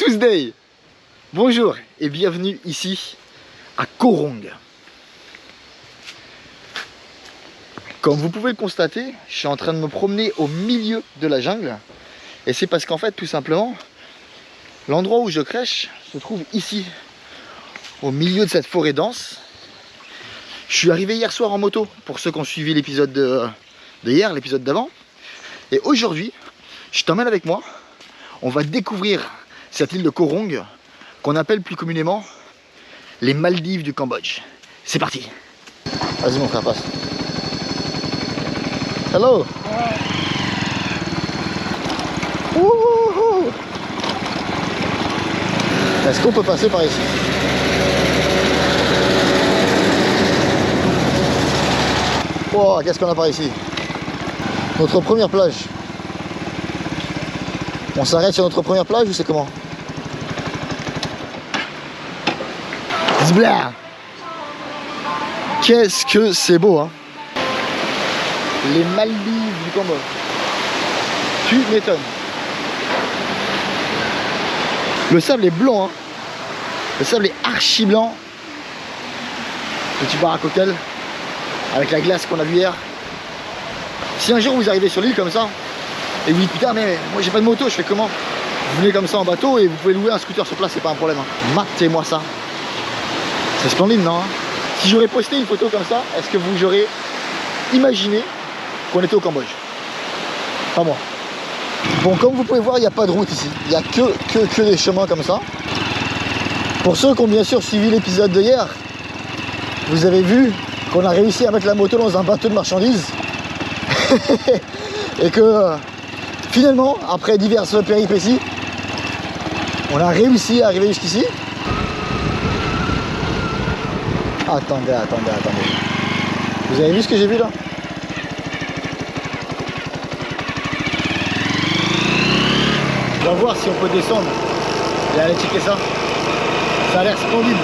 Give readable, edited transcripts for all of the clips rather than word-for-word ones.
Tuesday. Bonjour et bienvenue ici à Koh Rong. Comme vous pouvez le constater, je suis en train de me promener au milieu de la jungle. Et c'est parce qu'en fait, tout simplement, l'endroit où je crèche se trouve ici, au milieu de cette forêt dense. Je suis arrivé hier soir en moto, pour ceux qui ont suivi l'épisode de hier, l'épisode d'avant. Et aujourd'hui, je t'emmène avec moi. On va découvrir cette île de Koh Rong, qu'on appelle plus communément les Maldives du Cambodge. C'est parti. Vas-y mon frère, passe. Hello. Est-ce qu'on peut passer par ici? Oh, qu'est-ce qu'on a par ici? Notre première plage. On s'arrête sur notre première plage ou c'est comment? Zbla! Qu'est-ce que c'est beau, hein? Les Maldives du Cambodge. Tu m'étonnes. Le sable est blanc, hein. Le sable est archi blanc. Petit bar à cocktail avec la glace qu'on a vu hier. Si un jour vous arrivez sur l'île comme ça et vous dites putain mais moi j'ai pas de moto, je fais comment? Vous venez comme ça en bateau et vous pouvez louer un scooter sur place, c'est pas un problème, hein. Matez-moi ça. C'est splendide, non, hein? Si j'aurais posté une photo comme ça, est-ce que vous auriez imaginé qu'on était au Cambodge? Pas moi. Bon, comme vous pouvez voir, il n'y a pas de route ici. Il n'y a que des chemins comme ça. Pour ceux qui ont bien sûr suivi l'épisode de hier, vous avez vu qu'on a réussi à mettre la moto dans un bateau de marchandises. Et que finalement, après diverses péripéties, on a réussi à arriver jusqu'ici. Attendez. Vous avez vu ce que j'ai vu là? On va voir si on peut descendre et aller checker ça. Ça a l'air splendide.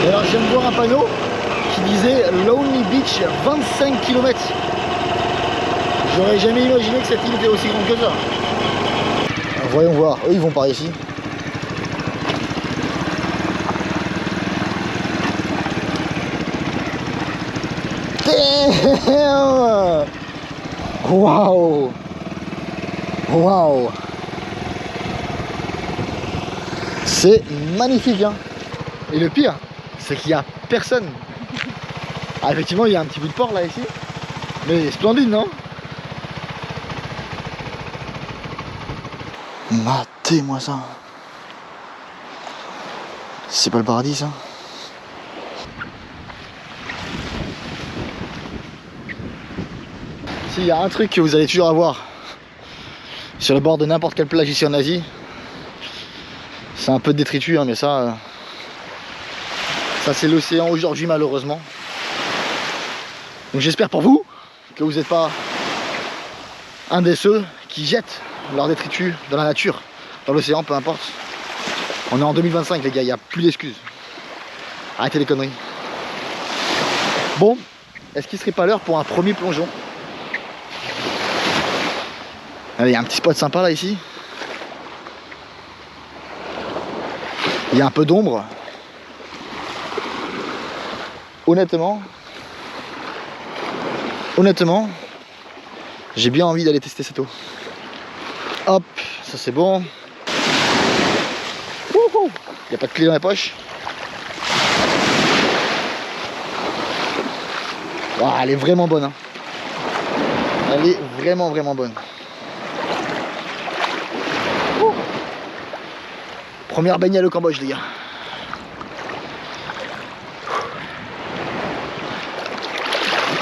Et alors je viens de voir un panneau qui disait Lonely Beach 25 km. J'aurais jamais imaginé que cette île était aussi grande que ça. Alors, voyons voir, eux ils vont par ici. Damn! Waouh! Waouh! C'est magnifique, hein. Et le pire, c'est qu'il n'y a personne. Ah, effectivement, il y a un petit bout de port là ici. Mais splendide, non? Matez-moi ça. C'est pas le paradis, ça? S'il y a un truc que vous allez toujours avoir sur le bord de n'importe quelle plage ici en Asie, c'est un peu de détritus, hein, mais ça c'est l'océan aujourd'hui malheureusement. Donc j'espère pour vous que vous n'êtes pas un de ceux qui jettent leurs détritus dans la nature, dans l'océan, peu importe. On est en 2025 les gars, il n'y a plus d'excuses. Arrêtez les conneries. Bon, est-ce qu'il serait pas l'heure pour un premier plongeon? Allez, il y a un petit spot sympa là ici. Il y a un peu d'ombre. Honnêtement, j'ai bien envie d'aller tester cette eau. Hop, ça c'est bon. Il n'y a pas de clé dans la poche. Wow, elle est vraiment bonne, hein. Elle est vraiment bonne. Première baignade au Cambodge les gars.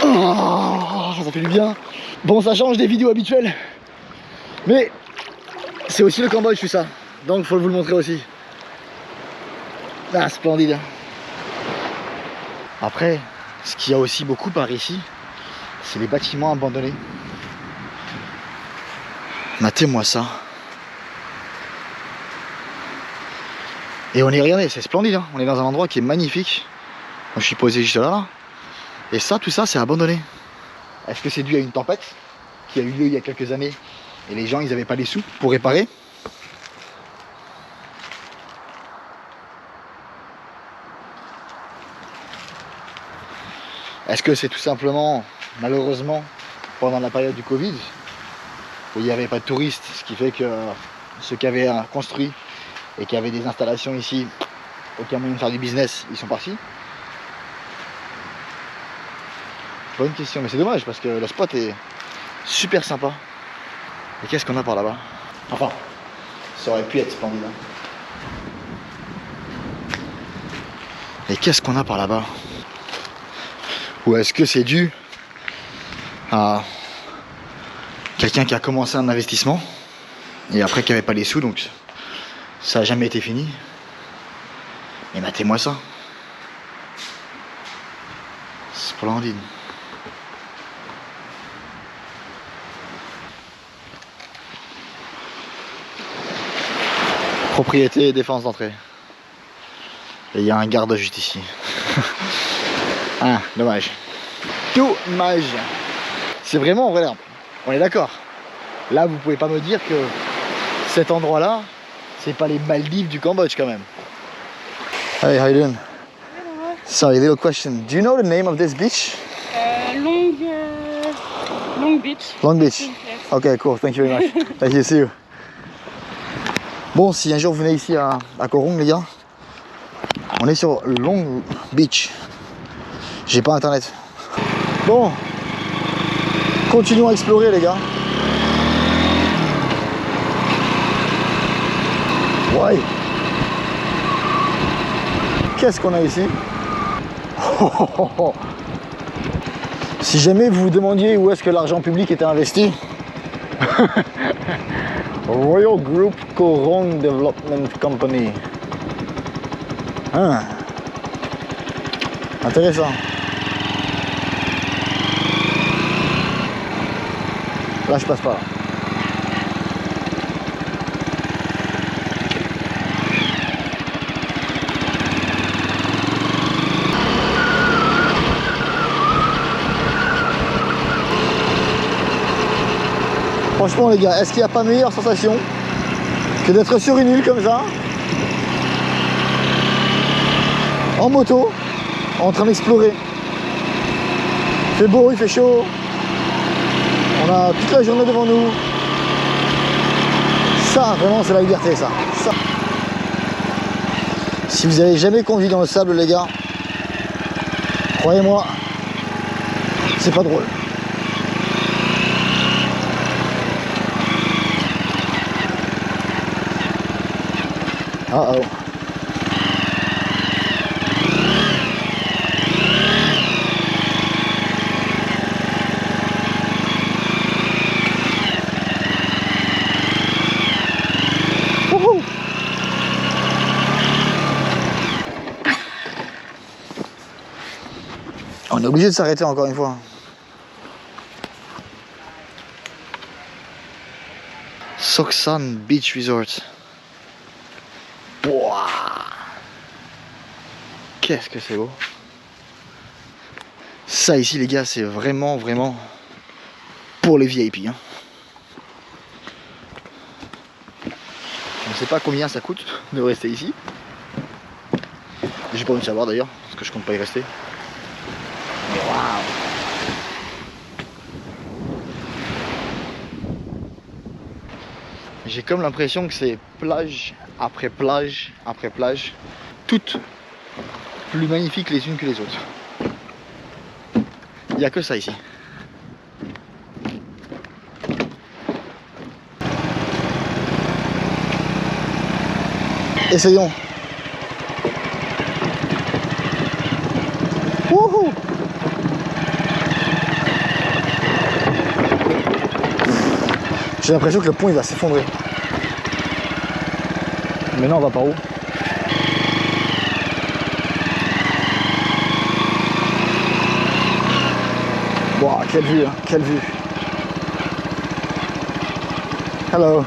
Oh, ça fait du bien. Bon, ça change des vidéos habituelles. Mais c'est aussi le Cambodge tout ça. Donc faut vous le montrer aussi. Ah, splendide. Après, ce qu'il y a aussi beaucoup par ici, c'est les bâtiments abandonnés. Matez-moi ça. Et on est, regardez, c'est splendide, hein. On est dans un endroit qui est magnifique. Moi, je suis posé juste là. Et ça, tout ça, c'est abandonné. Est-ce que c'est dû à une tempête qui a eu lieu il y a quelques années et les gens, ils n'avaient pas les sous pour réparer? Est-ce que c'est tout simplement, malheureusement, pendant la période du Covid, où il n'y avait pas de touristes, ce qui fait que ceux qui avaient construit et qui avaient des installations ici, aucun moyen de faire du business, ils sont partis? Bonne question, mais c'est dommage parce que le spot est super sympa. Et qu'est-ce qu'on a par là-bas? Enfin, ça aurait pu être splendide. Hein. Et qu'est-ce qu'on a par là-bas? Ou est-ce que c'est dû à quelqu'un qui a commencé un investissement et après qui n'avait pas les sous, donc ça n'a jamais été fini? Mais matez-moi ça. Splendide. Propriété et défense d'entrée. Et il y a un garde juste ici. Ah, dommage. Dommage. C'est vraiment en vrai l'herbe. On est d'accord. Là, vous pouvez pas me dire que cet endroit-là, c'est pas les Maldives du Cambodge quand même. Hey, how you doing? Sorry, little question. Do you know the name of this beach? Long Beach. Long Beach. Yes. Ok, cool. Thank you very much. Thank you. See you. Bon, si un jour vous venez ici à Koh Rong, les gars, on est sur Long Beach. J'ai pas internet. Bon, continuons à explorer, les gars. Ouais. Qu'est-ce qu'on a ici? Si jamais vous vous demandiez où est-ce que l'argent public était investi, Royal Group Koh Rong Development Company. Ah. Intéressant. Là, je passe pas. Franchement, les gars, est-ce qu'il n'y a pas meilleure sensation que d'être sur une île comme ça, en moto, en train d'explorer? Il fait beau, il fait chaud. On a toute la journée devant nous. Ça, vraiment, c'est la liberté, ça. Si vous n'avez jamais conduit dans le sable, les gars, croyez-moi, c'est pas drôle. Uh-oh. Woohoo! On est obligé de s'arrêter encore une fois. Sok San Beach Resort. Wow. Qu'est-ce que c'est beau. Ça ici les gars, c'est vraiment pour les VIP. Hein. Je ne sais pas combien ça coûte de rester ici. J'ai pas envie de savoir d'ailleurs, parce que je compte pas y rester. Mais waouh. J'ai comme l'impression que c'est plage après plage après plage, toutes plus magnifiques les unes que les autres. Il n'y a que ça ici. Essayons. Wouhou! J'ai l'impression que le pont il va s'effondrer. Mais non, on va par où? Wow, quelle vue, hein, quelle vue. Hello.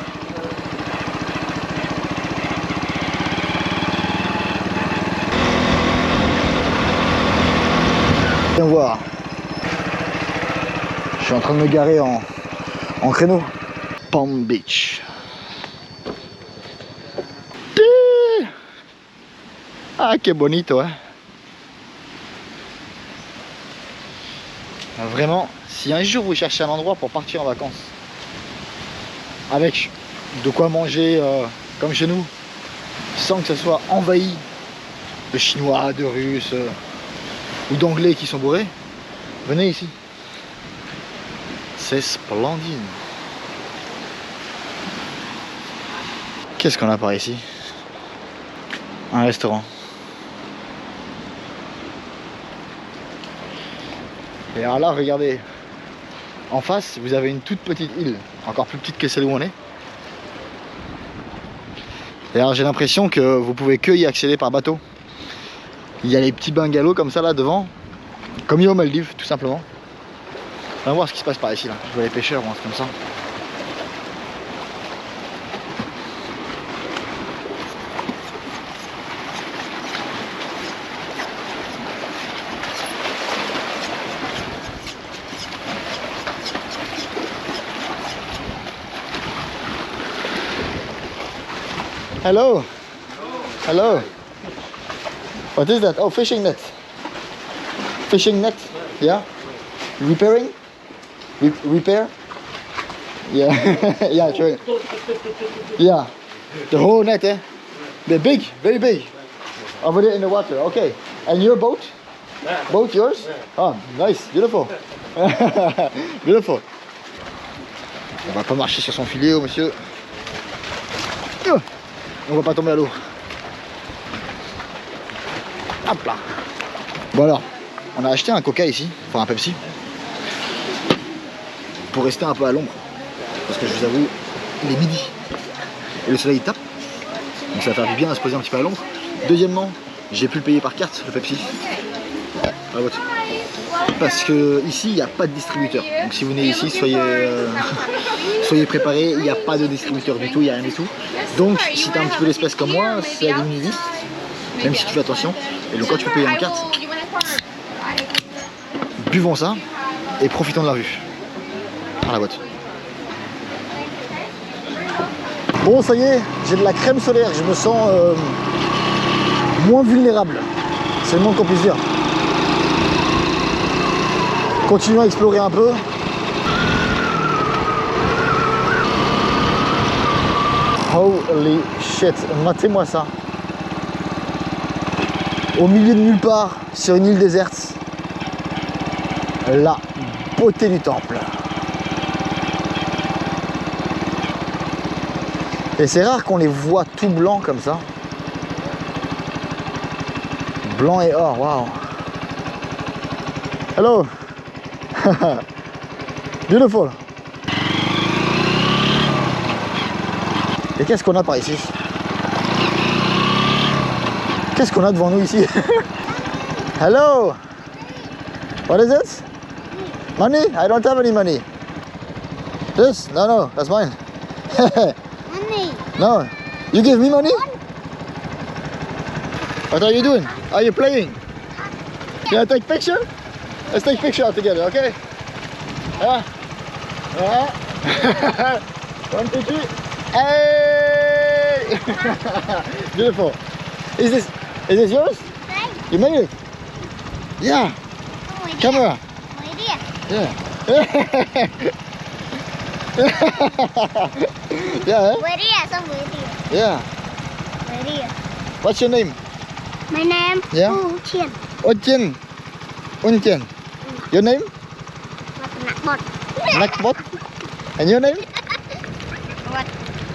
Viens voir. Je suis en train de me garer en créneau. Palm Beach. Ah, que bonito, hein. Vraiment, si un jour vous cherchez un endroit pour partir en vacances, avec de quoi manger comme chez nous, sans que ça soit envahi de Chinois, de Russes ou d'Anglais qui sont bourrés, venez ici. C'est splendide. Qu'est-ce qu'on a par ici? Un restaurant. Et alors là, regardez, en face, vous avez une toute petite île, encore plus petite que celle où on est. Et alors j'ai l'impression que vous pouvez que y accéder par bateau. Il y a les petits bungalows comme ça là devant, comme il y a aux Maldives, tout simplement. On va voir ce qui se passe par ici là. Je vois les pêcheurs ou un truc comme ça. Hello. Hello. What is that? Oh, fishing net. Fishing net. Yeah. Repairing. Repair. Yeah. Yeah. True. Yeah. The whole net, eh? They're big, very big. Over there in the water. Okay. And your boat? Boat yours? Oh, nice, beautiful. Beautiful. On va pas marcher sur son filet, oh monsieur. On va pas tomber à l'eau. Hop là. Bon alors, on a acheté un Coca ici, enfin un Pepsi, pour rester un peu à l'ombre. Parce que je vous avoue, il est midi. Et le soleil tape. Donc ça va faire du bien à se poser un petit peu à l'ombre. Deuxièmement, j'ai pu le payer par carte, le Pepsi. Ah, ouais. Parce que ici, il n'y a pas de distributeur. Donc si vous venez ici, soyez préparés, il n'y a pas de distributeur du tout, il n'y a rien du tout. Donc si tu as un petit peu d'espèce comme moi, ça diminue vite, même si tu fais attention. Et donc quand tu peux payer en carte, buvons ça et profitons de la vue. Par la boîte. Bon, ça y est, j'ai de la crème solaire, je me sens moins vulnérable. C'est le moins qu'on puisse dire. Continuons à explorer un peu. Holy shit, matez-moi ça. Au milieu de nulle part, sur une île déserte, la beauté du temple. Et c'est rare qu'on les voit tout blancs comme ça. Blanc et or, waouh. Hello. Beautiful. Et qu'est-ce qu'on a par ici? Qu'est-ce qu'on a devant nous ici? Hello. What is it? Money? I don't have any money. This? No, no, that's mine. Money. No. You give me money? What are you doing? Are you playing? Can I take picture? Let's take picture together, okay? Yeah. Yeah. 1, 2, 3. Hey! Beautiful. Is this yours? You made it? Yeah. Camera. Yeah. Yeah. Yeah. What's your name? My name Yeah. U Chien. Ojin. Unchen. Your name? Bot. Nakbot. And your name? What?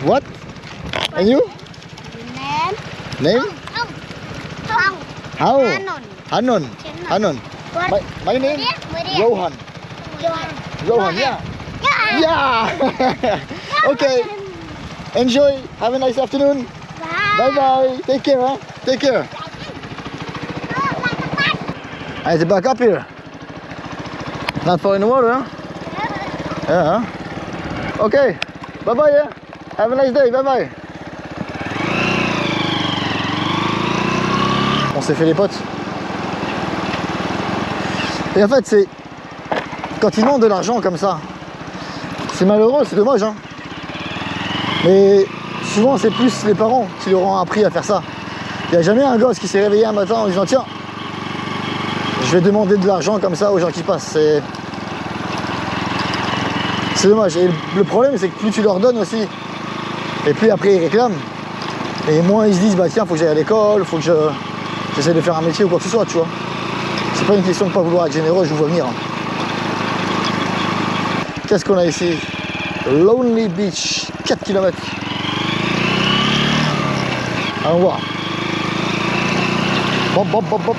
What? And you? Name? Name? Hong. How? Hanon. Hanon. Hanon. What? My name? Rohan. Rohan, yeah. Yeah. Okay. Enjoy. Have a nice afternoon. Bye bye. Take care, huh? Take care. Is it back up here? Not far in the water, huh? Yeah. Huh? Okay. Bye bye, yeah. Have a nice day. Bye bye. On s'est fait les potes. Et en fait, c'est quand ils demandent de l'argent comme ça, c'est malheureux, c'est dommage, hein. Mais souvent, c'est plus les parents qui leur ont appris à faire ça. Il n'y a jamais un gosse qui s'est réveillé un matin en disant tiens, je vais demander de l'argent comme ça aux gens qui passent. C'est dommage. Et le problème, c'est que plus tu leur donnes aussi, et plus après ils réclament, et moins ils se disent, bah tiens, faut que j'aille à l'école, faut que j'essaie de faire un métier ou quoi que ce soit, tu vois. C'est pas une question de pas vouloir être généreux, je vous vois venir. Hein. Qu'est-ce qu'on a ici? Lonely Beach, 4 km. Allons voir. Bop, bop, bop, bop.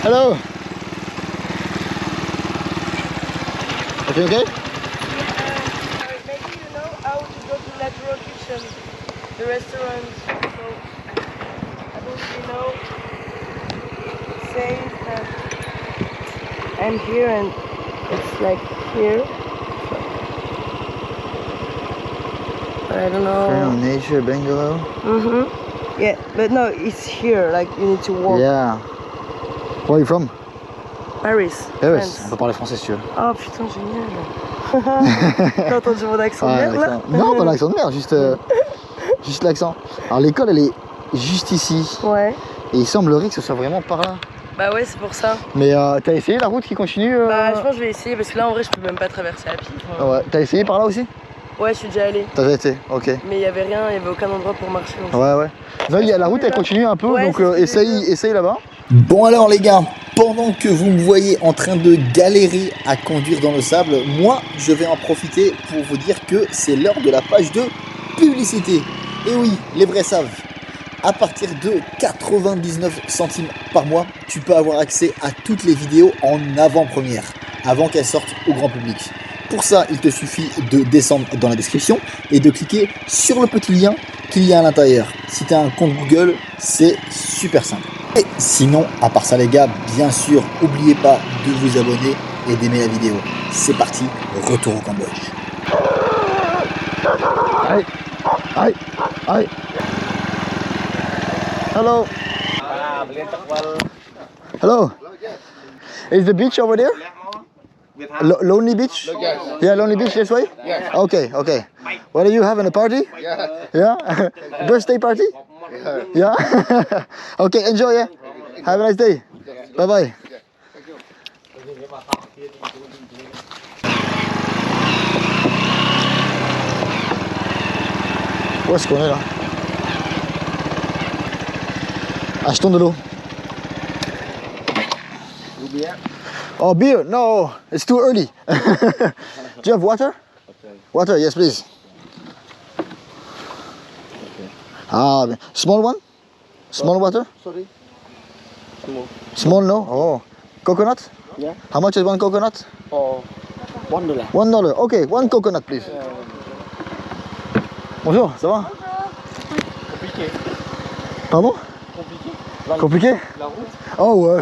Hello. Okay, okay? Maybe you know how to go to Lateral Kitchen, the restaurant. So I don't really know. Saying that I'm here and it's like here. I don't know. Nature Bungalow. Yeah, but no, it's here. Like you need to walk. Yeah. Where are you from? Paris. Paris. France. On peut parler français si tu veux. Oh putain, génial. T'as entendu mon accent de merde là? l'accent. Non, pas l'accent de merde, juste l'accent. Alors l'école, elle est juste ici. Ouais. Et il semblerait que ce soit vraiment par là. Bah ouais, c'est pour ça. Mais t'as essayé la route qui continue Bah je pense que je vais essayer parce que là en vrai je peux même pas traverser à pied. Enfin. Ouais. T'as essayé par là aussi? Ouais, je suis déjà allée. T'as déjà été, ok. Mais il y avait rien, il y avait aucun endroit pour marcher. Donc Ouais, ouais. Non, la route elle continue un peu, Ouais, donc c'est ce que j'ai essaye là-bas. Bon alors les gars, pendant que vous me voyez en train de galérer à conduire dans le sable, moi je vais en profiter pour vous dire que c'est l'heure de la page de publicité. Et oui, les vrais savent, à partir de 99 centimes par mois, tu peux avoir accès à toutes les vidéos en avant-première, avant qu'elles sortent au grand public. Pour ça, il te suffit de descendre dans la description et de cliquer sur le petit lien qu'il y a à l'intérieur. Si tu as un compte Google, c'est super simple. Et sinon, à part ça les gars, bien sûr, n'oubliez pas de vous abonner et d'aimer la vidéo. C'est parti, retour au Cambodge. Aïe, aïe, aïe. Hello. Hello. Is the beach over there? Lonely Beach? Yeah, Lonely Beach this way? Yeah. Okay, okay. What are you having, a party? Yeah. Yeah? Birthday party? Yeah? Okay, enjoy, yeah? Have a nice day. Bye-bye. Où est-ce qu'on est là? Achetons de l'eau. Oh, beer? No, it's too early. Do you have water? Okay. Water, yes, please. Okay. Ah, small one? Small water? Sorry. Small. Small, no? Oh. Coconut? Yeah. How much is one coconut? Oh, $1. $1. Okay, one coconut, please. Bonjour, ça va? Compliqué. Pardon? Compliqué. Compliqué? La route. Oh,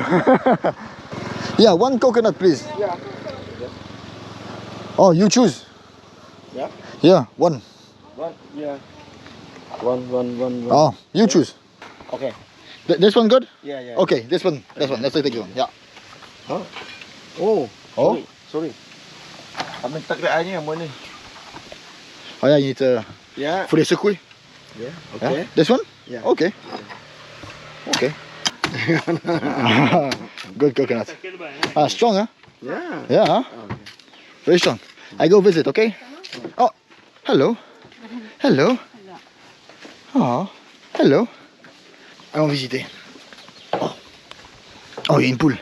yeah, one coconut, please. Yeah. Oh, you choose. Yeah. Yeah, one. One. Yeah. One. Oh, you choose. Okay. This one good? Yeah, yeah. Okay, this one. Let's take this one. Yeah. Huh? Oh. Oh. Sorry. Kami takraannya yang mana? Oh yeah, you need to... Yeah. Faut les secouer. Yeah. Yeah? Okay. This one? Yeah. Okay. Okay. Good coconut. Ah, strong, huh? Yeah. Yeah, huh? Okay. Very strong. I go visit, okay? Oh, hello. Hello. Oh, hello. Allons visiter. Oh, oh, il y a une poule.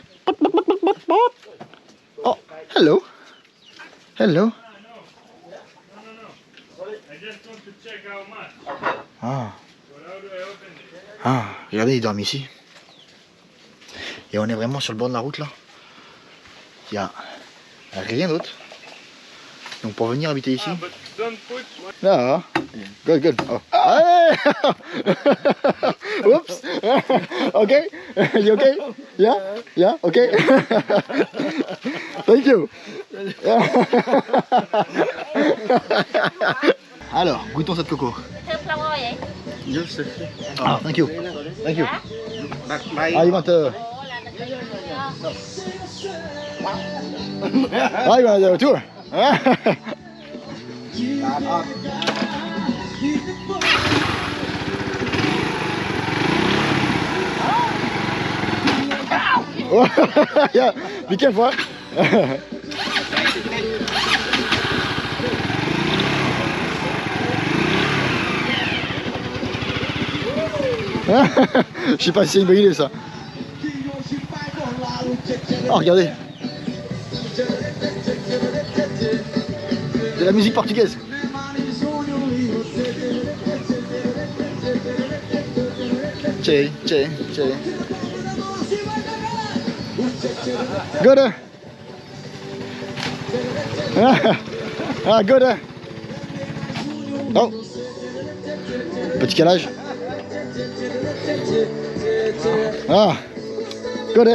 Oh, hello. Hello. Ah. Ah, regardez, ils dorment ici. Et on est vraiment sur le bord de la route là. Il n'y a rien d'autre. Donc pour venir habiter ici. Ah, good, good. Oh. Hey! Whoops. Okay. You okay? Yeah? Yeah? Okay. Thank you. Alors, goûtons cette coco. Ah, thank you. Thank you. Ah, you want a... Ah, you want a tour? Yeah, be careful. Je sais pas si c'est une bonne idée ça. Oh regardez. De la musique portugaise. Tchê, tchê, tchê. Good. Ah, good. Oh. Petit calage. Ah. Good.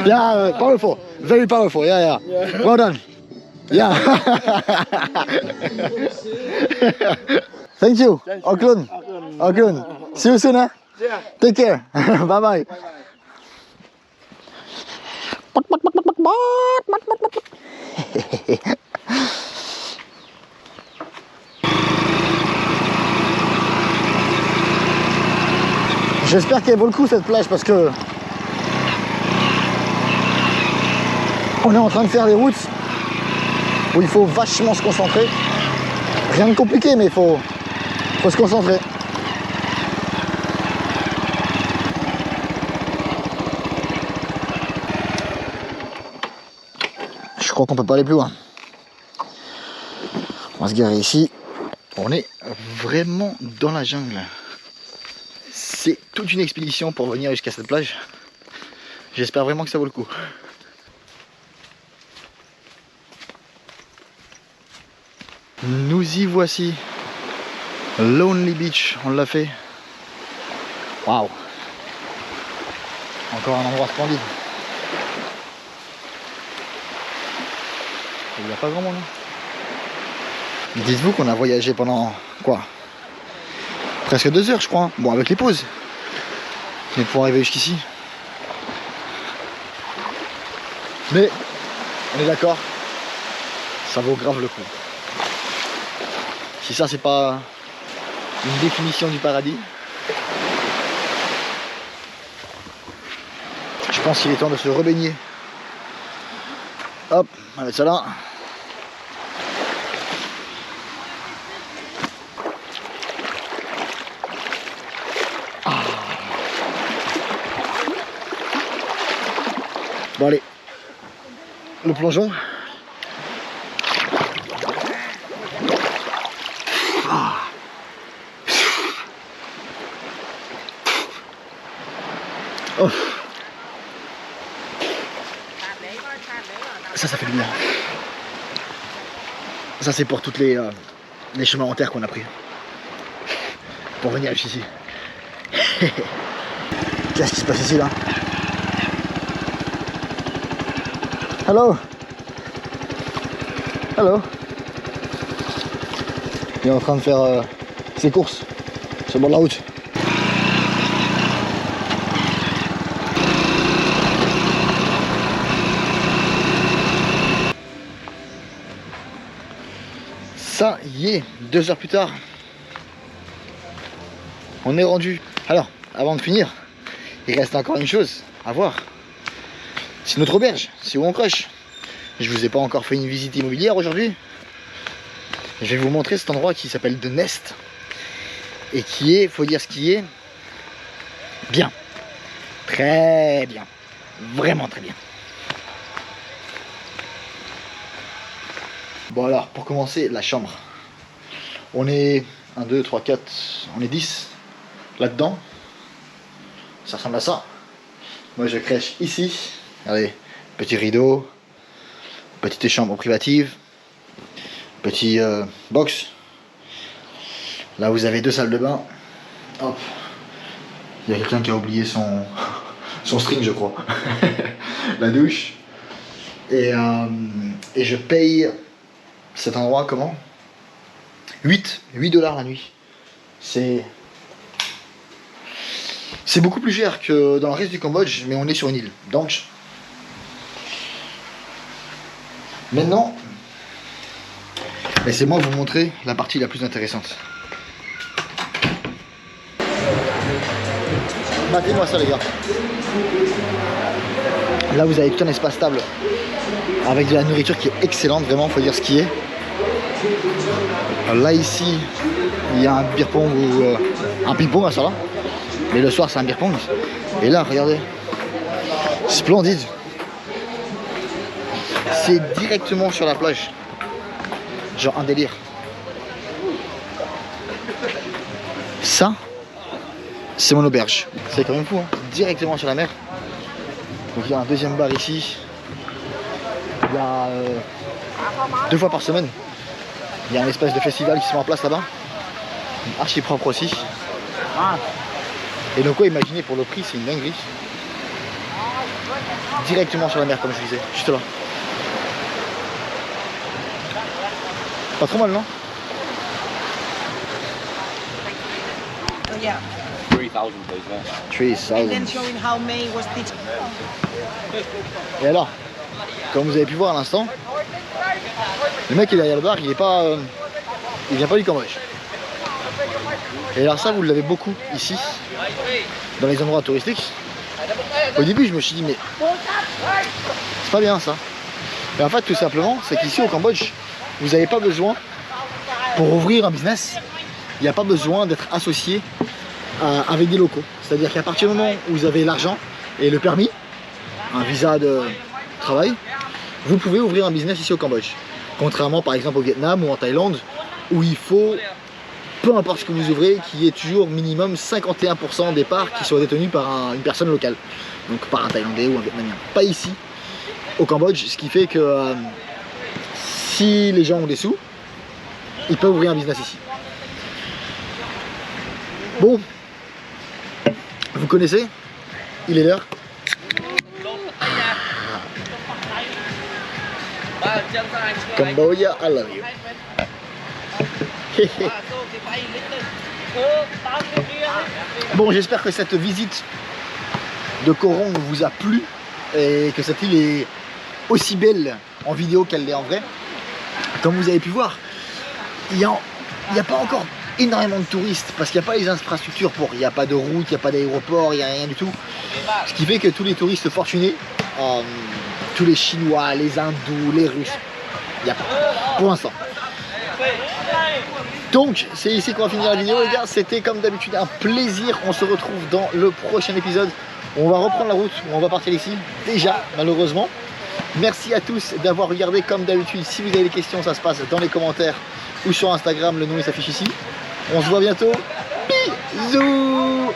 Yeah, powerful. Very powerful. Yeah, yeah. Well done. Yeah. Thank you. Auckland. Auckland. See you soon, huh? Yeah. Take care. Bye bye. J'espère qu'elle vaut le coup cette plage parce que on est en train de faire des routes où il faut vachement se concentrer. Rien de compliqué mais il faut se concentrer. Je crois qu'on peut pas aller plus loin. On va se garer ici. On est vraiment dans la jungle. C'est toute une expédition pour venir jusqu'à cette plage. J'espère vraiment que ça vaut le coup. Nous y voici. Lonely Beach, on l'a fait. Waouh! Encore un endroit splendide. Il n'y a pas grand monde. Dites-vous qu'on a voyagé pendant quoi? Presque 2 heures je crois. Bon avec les pauses. Mais pour arriver jusqu'ici. Mais on est d'accord. Ça vaut grave le coup. Si ça c'est pas une définition du paradis. Je pense qu'il est temps de se rebaigner. Hop, on va mettre ça là. Bon allez, le plongeon. Oh. Ça fait du bien. Ça c'est pour toutes les chemins en terre qu'on a pris. Pour venir jusqu'ici. Qu'est-ce qui se passe ici là? Hello. Hello. Il est en train de faire ses courses sur le bord de la route. Ça y est, 2 heures plus tard, on est rendu. Alors, avant de finir, il reste encore une chose à voir. C'est notre auberge, c'est où on coche. Je vous ai pas encore fait une visite immobilière aujourd'hui. Je vais vous montrer cet endroit qui s'appelle The Nest et qui est, faut dire ce qui est, bien, très bien, vraiment très bien. Bon alors, pour commencer, la chambre. On est 1, 2, 3, 4, on est 10 là-dedans. Ça ressemble à ça. Moi je crèche ici. Regardez, petit rideau, petite chambre privative, petit box. Là vous avez 2 salles de bain. Hop. Il y a quelqu'un qui a oublié son string je crois. La douche. Et je paye cet endroit comment? 8 $ la nuit. C'est beaucoup plus cher que dans le reste du Cambodge, mais on est sur une île. Donc, maintenant, laissez-moi vous montrer la partie la plus intéressante. Matez-moi ça les gars. Là vous avez tout un espace stable avec de la nourriture qui est excellente, vraiment, faut dire ce qui est. Là ici, il y a un beer pong ou un ping pong à ça là. Mais le soir c'est un beer pong. Et là, regardez, splendide. C'est directement sur la plage. Genre un délire. Ça, c'est mon auberge. C'est quand même fou, hein. Directement sur la mer. Donc il y a un deuxième bar ici. Il y a 2 fois par semaine. Il y a un espèce de festival qui se met en place là-bas. Archi propre aussi. Et donc ouais, imaginez pour le prix, c'est une dinguerie. Directement sur la mer comme je disais, juste là. Pas trop mal, non? Yeah. 3,000 please, yeah. 3000. And then showing how May was teaching. Et alors, comme vous avez pu voir à l'instant, le mec qui est derrière le bar, il vient pas du Cambodge. Et alors ça, vous l'avez beaucoup ici, dans les endroits touristiques. Au début, je me suis dit, mais c'est pas bien ça. Et en fait, tout simplement, c'est qu'ici au Cambodge, vous n'avez pas besoin, pour ouvrir un business, il n'y a pas besoin d'être associé avec des locaux. C'est-à-dire qu'à partir du moment où vous avez l'argent et le permis, un visa de travail, vous pouvez ouvrir un business ici au Cambodge. Contrairement par exemple au Vietnam ou en Thaïlande, où il faut, peu importe ce que vous ouvrez, qu'il y ait toujours minimum 51% des parts qui soient détenues par une personne locale. Donc par un Thaïlandais ou un Vietnamien. Pas ici, au Cambodge, ce qui fait que si les gens ont des sous, ils peuvent ouvrir un business ici. Bon, vous connaissez, il est l'heure. Cambodia, I love you. Bon, j'espère que cette visite de Koh Rong vous a plu et que cette île est aussi belle en vidéo qu'elle l'est en vrai. Comme vous avez pu voir, il n'y a pas encore énormément de touristes parce qu'il n'y a pas les infrastructures pour. Il n'y a pas de route, il n'y a pas d'aéroport, il n'y a rien du tout. Ce qui fait que tous les touristes fortunés, tous les Chinois, les Hindous, les Russes, il n'y a pas pour l'instant. Donc c'est ici qu'on va finir la vidéo les gars. C'était comme d'habitude un plaisir. On se retrouve dans le prochain épisode. On va reprendre la route, on va partir ici déjà malheureusement. Merci à tous d'avoir regardé comme d'habitude. Si vous avez des questions, ça se passe dans les commentaires ou sur Instagram, le nom il s'affiche ici. On se voit bientôt. Bisous.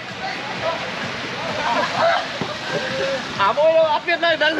À môi đâu, áp biết đây đang